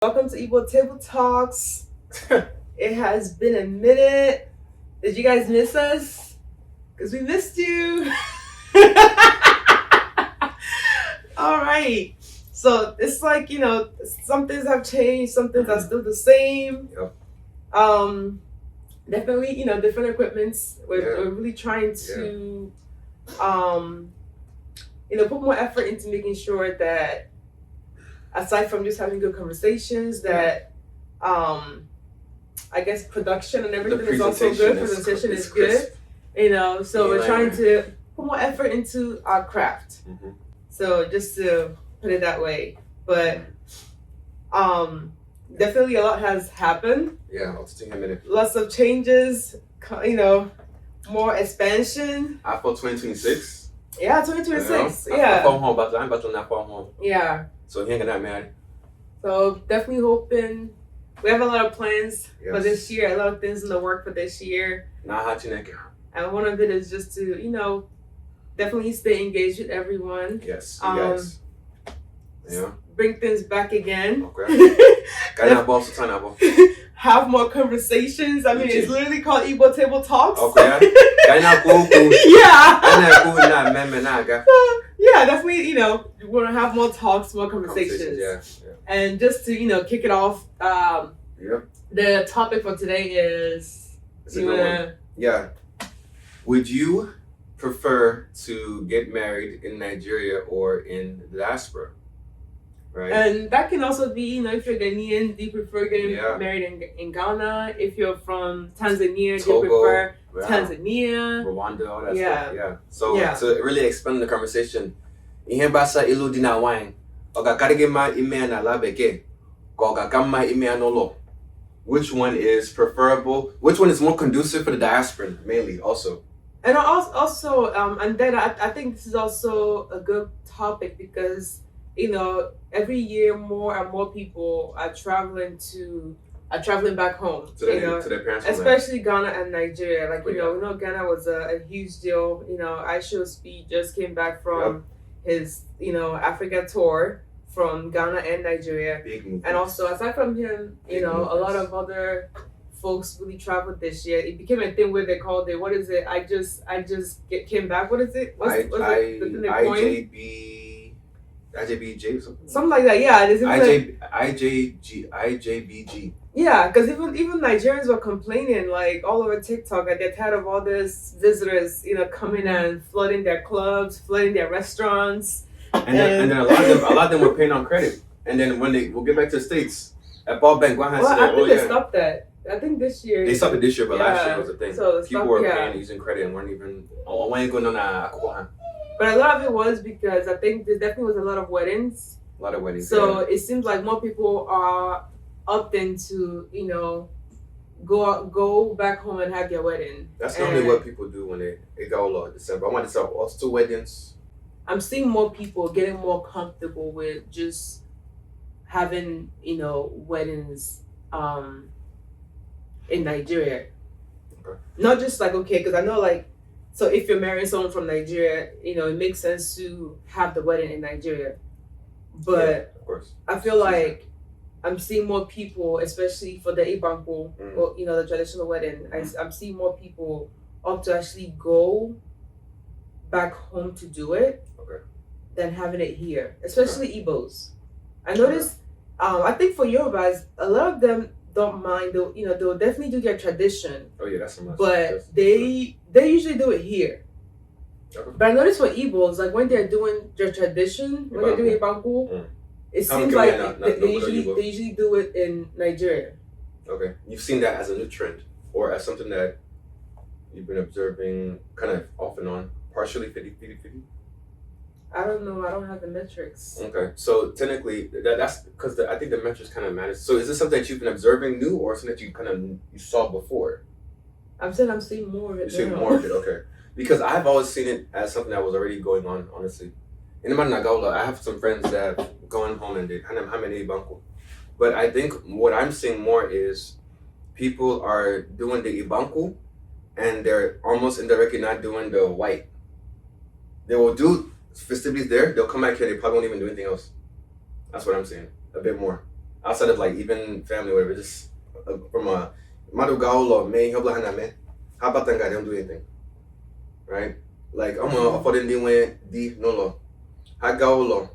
Welcome to Igbo Table Talks. It has been a minute. Did you guys miss us? Because we missed you. All right. So it's like, some things have changed, some things are still the same. Yep. Definitely, different equipments. We're really trying to, put more effort into making sure that aside from just having good conversations, that I guess production and everything is also good. Presentation is good, So we're trying to put more effort into our craft. Mm-hmm. So just to put it that way, but definitely a lot has happened. Yeah, I'll take a minute. Lots of changes, more expansion. After 2026. Yeah, 2026. I'm about to not home. Yeah. So he ain't gonna marry. So definitely hoping. We have a lot of plans for this year. A lot of things in the work for this year. And one of it is just to, definitely stay engaged with everyone. Yes. Bring things back again. Okay. Have more conversations. I mean, it's literally called Igbo Table Talks. Okay. Yeah, definitely, we want to have more talks, more conversations. Yeah. And just to, kick it off, the topic for today is... Yeah. Would you prefer to get married in Nigeria or in the diaspora? Right. And that can also be, if you're Ghanaian, do you prefer getting married in Ghana? If you're from Tanzania, Togo, do you prefer Tanzania? Rwanda, all that stuff. Yeah. So to really expand the conversation, ihe basa ilu di na wine, oga karige ma ime na la beke, oga kama ime anolo. Which one is preferable? Which one is more conducive for the diaspora, mainly, also? And also, and then I think this is also a good topic because, every year more and more people are traveling back home. To their parents' especially Ghana and Nigeria. Like, we know Ghana was a huge deal. Aisha Speed just came back from his, Africa tour from Ghana and Nigeria. And also, aside from him, a lot of other folks really traveled this year. It became a thing where they called it, what is it? I just came back. What is it? What's it the thing they coined? IJBJ or something? Something like that, yeah. IJBG. Yeah, because even Nigerians were complaining, like, all over TikTok, that they're tired of all these visitors, coming and flooding their clubs, flooding their restaurants. And then a lot of them were paying on credit. And then when they will get back to the States, at Ball Bank, I think they stopped that. I think this year. They stopped it this year, but last year was a thing. So people were paying using credit and weren't even. But a lot of it was because I think there definitely was a lot of weddings. A lot of weddings. So it seems like more people are opting to, go back home and have their wedding. That's normally what people do when they go a lot in December. I want to sell us 2 weddings. I'm seeing more people getting more comfortable with just having, weddings in Nigeria. Okay. Not just like, because I know, like, so if you're marrying someone from Nigeria, it makes sense to have the wedding in Nigeria. But of course. I feel like I'm seeing more people, especially for the Ibanko, or, the traditional wedding. I'm seeing more people opt to actually go back home to do it than having it here, especially Igbos. I noticed, I think for Yorubas, a lot of them don't mind. They'll definitely do their tradition. Oh yeah, that's a must. But they usually do it here. Okay. But I noticed for Igbos, like when they're doing their tradition, when they're doing Ibanku, it seems like they usually do it in Nigeria. Okay, you've seen that as a new trend, or as something that you've been observing, kind of off and on, partially 50-50. I don't know. I don't have the metrics. Okay, so technically, that's because I think the metrics kind of matter. So is this something that you've been observing new, or something that you saw before? I'm seeing more of it. You're seeing more of it, okay. Because I've always seen it as something that was already going on, honestly. In Nagaula, I have some friends that have gone home and they kind of hamene Ibanku. But I think what I'm seeing more is people are doing the Ibanku and they're almost indirectly not doing the white. They will do festivities there, they'll come back here, they probably won't even do anything else. That's what I'm saying. A bit more. outside of like even family, whatever, just from a Madugao me, how about that guy don't do anything, right? Like I'm for the di no law, Hagao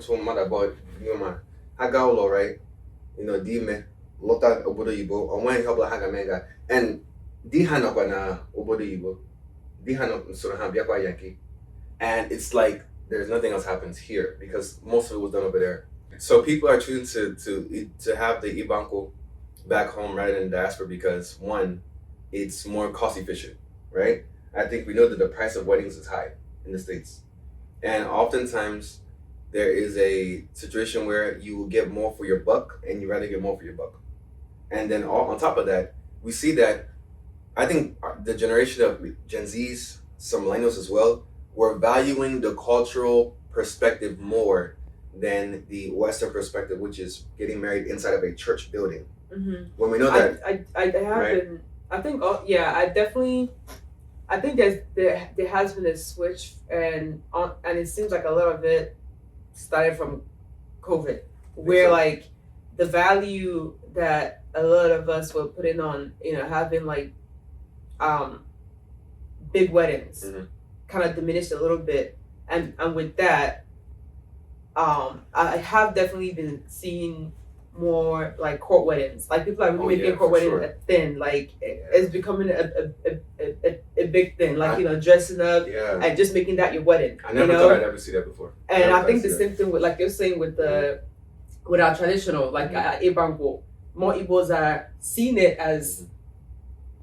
to mother boy, you man, Hagao right? Di me, Lota Obodo Yibo, or when help Haga Mega, and di Hanakwana Obodo Yibo, di Hanok Surahambiakwa Yankee, and it's like there's nothing else happens here because most of it was done over there. So people are choosing to have the Ibanco back home rather than diaspora because one, it's more cost efficient, right? I think we know that the price of weddings is high in the States. And oftentimes there is a situation where you will get more for your buck and you rather get more for your buck. And then on top of that, we see that I think the generation of Gen Zs, some millennials as well, were valuing the cultural perspective more than the Western perspective, which is getting married inside of a church building. Mm-hmm. When we know that, I have right? been. I think. I think there has been a switch, and it seems like a lot of it started from COVID, where like the value that a lot of us were putting on, having like big weddings, kind of diminished a little bit, and with that, I have definitely been seeing more like court weddings. Like people are really making court weddings a thing. Like it's becoming a big thing. Like dressing up and just making that your wedding. I never thought I'd ever see that before. And I think the same thing with like you're saying with with our traditional like Ibango. More Igbos are seeing it as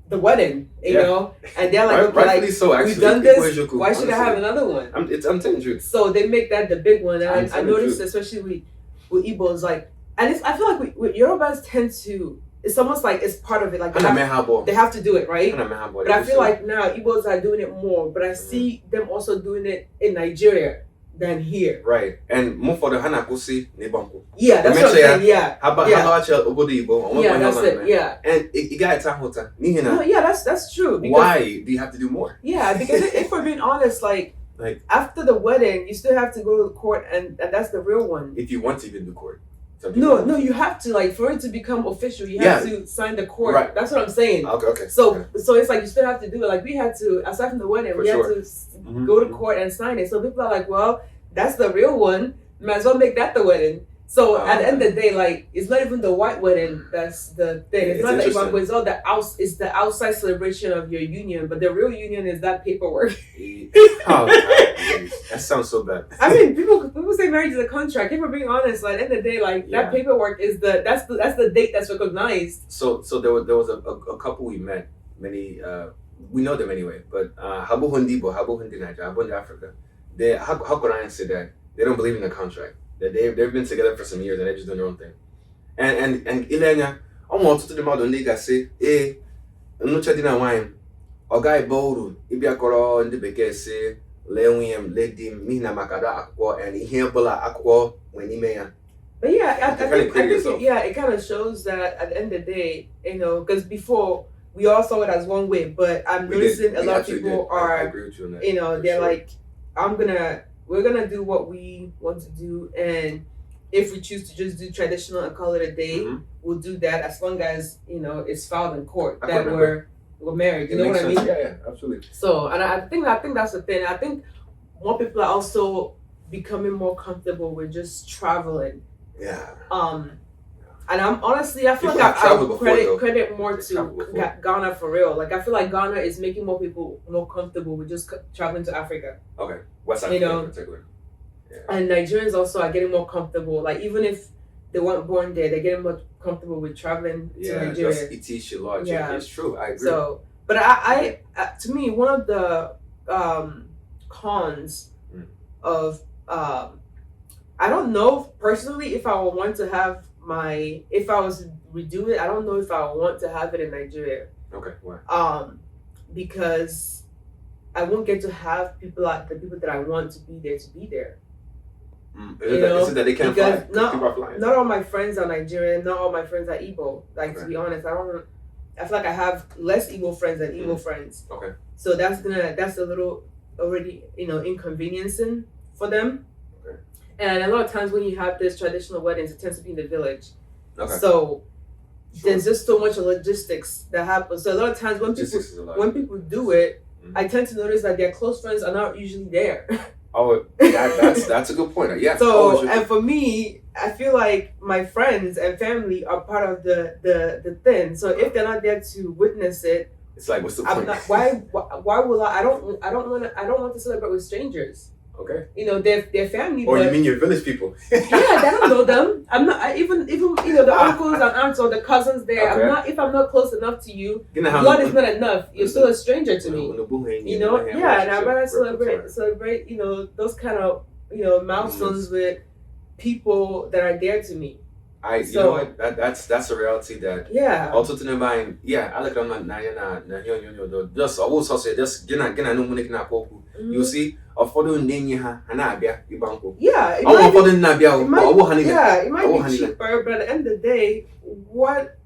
the wedding, you know, and they're like, okay, like so, actually, we've done this. Why should I have another one? I'm telling you. So they make that the big one, and I noticed, especially with Igbos, like, and I feel like with Yorubas tend to. It's almost like it's part of it. Like they have to do it, right? But I feel like now Igbos are doing it more. But I see them also doing it in Nigeria than here. Right. And more for the Hanakusi Nebanku. Yeah, that's what I'm saying. Yeah. How about Obodo Igbo? Yeah, that's it. Yeah. And it got a tahota. No, yeah, that's true. Why do you have to do more? Yeah, because if we're being honest, like after the wedding, you still have to go to court, and that's the real one. If you want to even do court. No, you have to, like, for it to become official, you have to sign the court. Right. That's what I'm saying. Okay. So it's like you still have to do it. Like we had to, aside from the wedding, we had to go to court and sign it. So people are like, well, that's the real one. Might as well make that the wedding. So at the end of the day, like it's not even the white wedding that's the thing. It's not that it's all it's the outside celebration of your union, but the real union is that paperwork. That sounds so bad. I mean, people say marriage is a contract. If we're being honest, like at the end of the day, like that paperwork is that's the date that's recognized. So there was a couple we met, many we know them anyway, but Habu Hundi Nigeria, Habu Africa. How could I say that they don't believe in the contract? That they've been together for some years and they're just doing their own thing. And Ilenya, almost to the model nigga say, no chadina wine. Or guy bold, Ibiakoro and the Beke say, Lewiam, Lady, Mina Makada Aqua, and Ihebola Aqua when he may. But yeah, I think it kind of shows that at the end of the day, because before we all saw it as one way, but I'm noticing a lot of people are, I agree with you on that, they're like, we're gonna do what we want to do, and if we choose to just do traditional and call it a day, we'll do that as long as it's filed in court that we're married. You know what I mean? Yeah, absolutely. So, and I think that's the thing. I think more people are also becoming more comfortable with just traveling. Yeah. And I feel like I credit more to Ghana for real. Like I feel like Ghana is making more people more comfortable with just traveling to Africa. Okay, West Africa in particular. Yeah. And Nigerians also are getting more comfortable. Like even if they weren't born there, they're getting more comfortable with traveling to Nigeria. Yeah, it's true. I agree. So, but I to me, one of the cons of I don't know personally if I would want to have if I was to redo it, I don't know if I want to have it in Nigeria. Okay, why? Because I won't get to have the people that I want to be there. Is it that they can't fly? People are flying. Not all my friends are Nigerian. Not all my friends are Igbo. Like to be honest, I feel like I have less Igbo friends than Igbo friends. Okay. So that's a little already inconveniencing for them. Okay. And a lot of times when you have this traditional weddings, it tends to be in the village. Okay. So there's just so much logistics that happens. So a lot of times when people do it, I tend to notice that their close friends are not usually there. Oh, that's a good point. Yeah. So and for me, I feel like my friends and family are part of the thing. So if they're not there to witness it, it's like, what's the point? Why will I want to celebrate with strangers. Okay. You know, their family. Or you mean your village people? Yeah, I don't know them. I'm not even you know the uncles and aunts or the cousins there. Okay. If I'm not close enough to you, blood is not enough. You're still a stranger to me. You know, yeah, and I'd rather celebrate. You know, those kind of milestones with people that are dear to me. You know what? That's a reality that. Yeah. Also to mind, I look at my just also say just gina no money na poku. You see, affordable ndinyi ha na abia ibanko. Yeah. It might be cheaper, but at the end of the day, what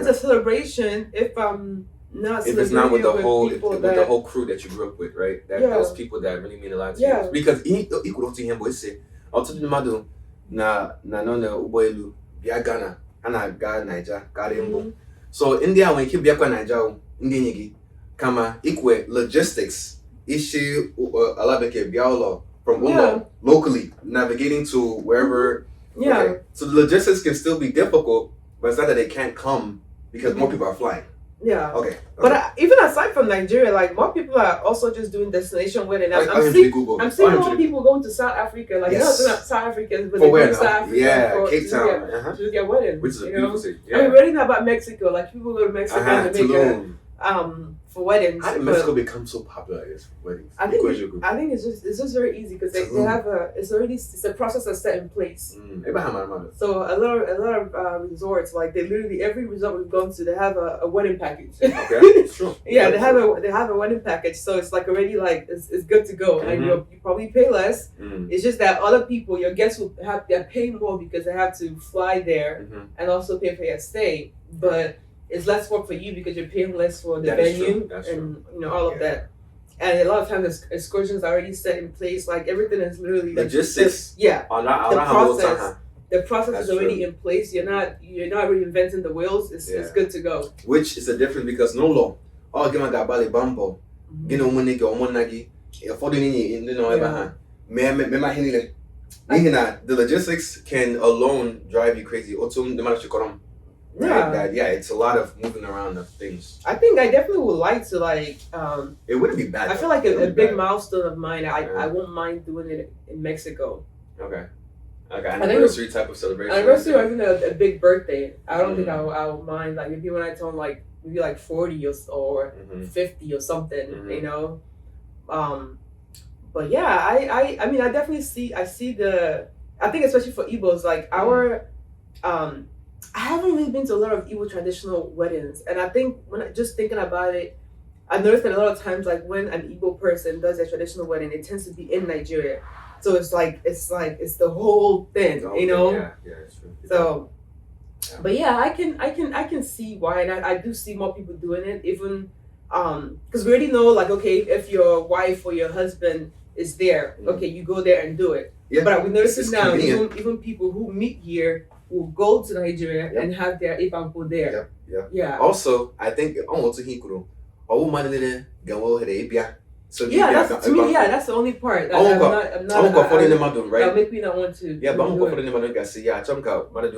is a celebration if I'm not if it's not with the whole crew that you grew up with, right? Those people that really mean a lot to you. Because he could to him, but say, also to the mother na uboelu bia Ghana ana ga Niger ga Rembo. So India when you bia kwa Niger India nyigi kama ikwe logistics issue alabeke bialo from locally navigating to wherever. Yeah. Okay. So the logistics can still be difficult, but it's not that they can't come because more people are flying. Yeah. Okay. But even aside from Nigeria, like more people are also just doing destination wedding. I'm seeing more people going to South Africa. Like South Africans, but they go to South Africa Cape Town to do their wedding, which is a beautiful city. Yeah. I'm reading about Mexico. Like people go to Mexico and Jamaica, for weddings. How did Mexico become so popular? I guess for weddings. I think it's just very easy because they have it's a process that's set in place. So a lot of resorts, like they literally every resort we've gone to, they have a wedding package. Okay, sure. Yeah, they have a wedding package, so it's like already like it's good to go, and you probably pay less. It's just that other people, your guests they're paying more because they have to fly there and also pay for your stay, but it's less work for you because you're paying less for the venue and all of that. And a lot of times excursions are already set in place. Like everything is literally logistics. The process is already in place. You're not reinventing the wheels. It's good to go. Which is a difference because no law. Oh, give my gabali bambo. You know money go monagi. The logistics can alone drive you crazy. It's a lot of moving around of things. I think I definitely would like to it wouldn't be bad. I feel like a big milestone of mine. I won't mind doing it in Mexico. Okay, anniversary type of celebration. Anniversary or even a big birthday. I don't think I'll mind. Like maybe when I turn like maybe like 40 or 50 or something. You know, but yeah, I mean I definitely see I think especially for Igbos like our I haven't really been to a lot of Igbo traditional weddings, and I think just thinking about it, I noticed that a lot of times, like when an Igbo person does a traditional wedding, it tends to be in Nigeria, so it's the whole thing, you know. Yeah, it's true. So, but yeah, I can see why, and I do see more people doing it, even because we already know, like, okay, if your wife or your husband is there, okay, you go there and do it. Yeah, but we notice it now, even people who meet here will go to Nigeria and have their Ipanko there. Yeah. Also, I think almost Hikuru. So to me, that's the only part. I'm not that'll make me not want to. Yeah, but I'm going for the name of the say, yeah, Chumka, Mother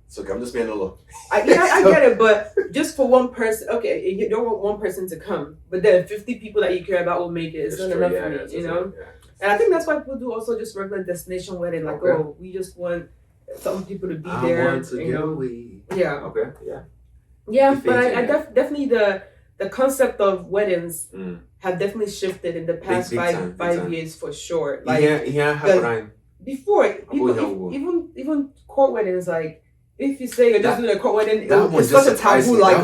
so I'm just being a little. I get it, but just for one person, okay, you don't want one person to come, but then 50 people that you care about will make it. It's not enough for me, you know? And I think that's why people do also just regular destination wedding, like, we just want some people to be there, you know. Yeah. Okay. Yeah, but I definitely the concept of weddings have definitely shifted in the past five years for sure. Like before, even court weddings, like if you say you're just doing a court wedding, it's such a taboo. Like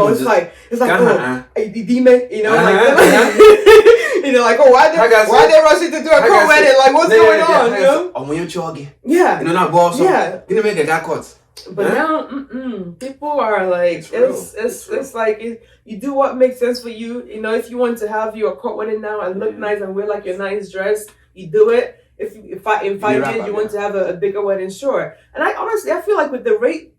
it's like the demon, you know, you know, like why they rushing to do a court wedding? Like what's going on? You know? Yeah. You know, not balls. Yeah. You know, make a guy cut. But now, people are like, it's like you do what makes sense for you. You know, if you want to have your court wedding now and look nice and wear like your nice dress, you do it. if in 5 years you want to have a bigger wedding, sure. And I honestly, I feel like with the rate,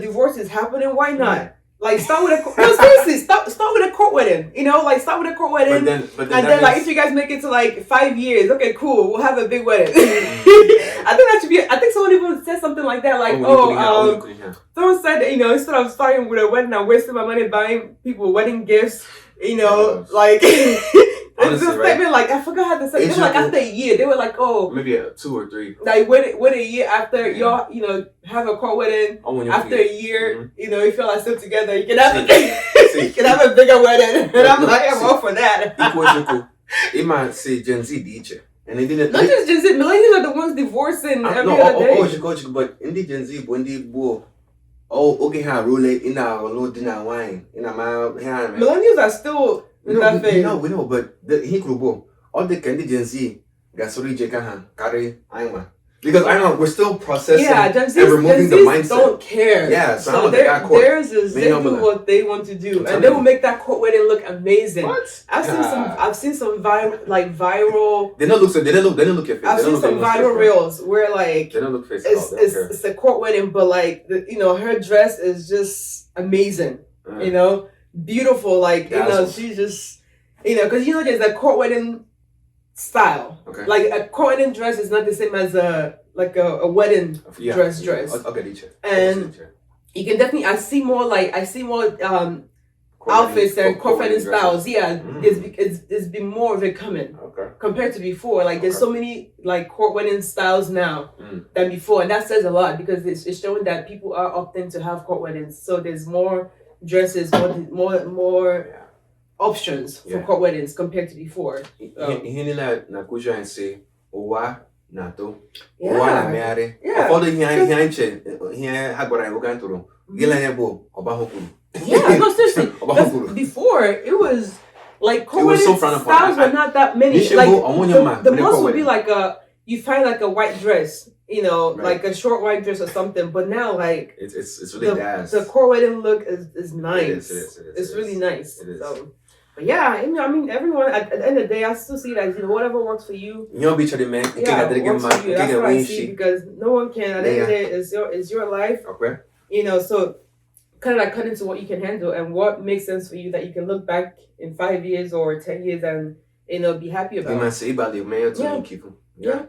divorce is happening, why not? Like start with seriously, start with a court wedding. Like start with a court wedding, but then like if you guys make it to like 5 years, okay, cool, we'll have a big wedding. I think that should be. I think someone even said something like that, like someone said that, instead of starting with a wedding, I'm wasting my money buying people wedding gifts. Like. Honestly, this statement, like I forgot how to say. They were like after a year, they were like, maybe 2 or 3. Like wait a year after y'all, have a court wedding. After a year, you feel like still together. You can have you can have a bigger wedding, and I'm like, I'm all for that. It might say Gen Z DJ, and they didn't. Not just Gen Z, millennials are the ones divorcing every other day. But in the Gen Z, when they go. Okay, roll it in our load dinner wine in a millennials are still. We know, but he could go. All the candy Gen Z, gasoli jekahan, carry Ima. Because I know we're still processing Gen Z, and removing the mindset. Don't care. Yeah, so theirs is they do what they want to do, and they will make that court wedding look amazing. What? I've seen some viral. They don't look your face. I've seen some viral reels where like they don't look face. It's a court wedding, but like her dress is just amazing. Beautiful, like she's just because there's a court wedding style. Okay. Like a court wedding dress is not the same as a wedding dress. Okay, and you can definitely I see more outfits and court wedding styles. Yeah, there's been more of it coming. Okay. Compared to before. Like there's so many like court wedding styles now than before, and that says a lot because it's showing that people are opting to have court weddings. So there's more dresses, more options for court weddings compared to before. Hini na kuja and say owa nato owa na meare. All the here hagora nganturo. Gila nebo oba hokuru. Yeah, no, seriously. Before it was like court wedding styles were not that many. Like the most would be like you find like a white dress. Like a short white dress or something. But now, like it's really nice. The court wedding look is nice. It is. It's really nice. It is. So, but yeah, I mean, everyone at the end of the day, I still see it as whatever works for you. Works for you. That's what I see because no one can. At the end of the day, it's your life. Okay. So kind of like cut into what you can handle and what makes sense for you that you can look back in 5 years or 10 years and be happy about. Yeah.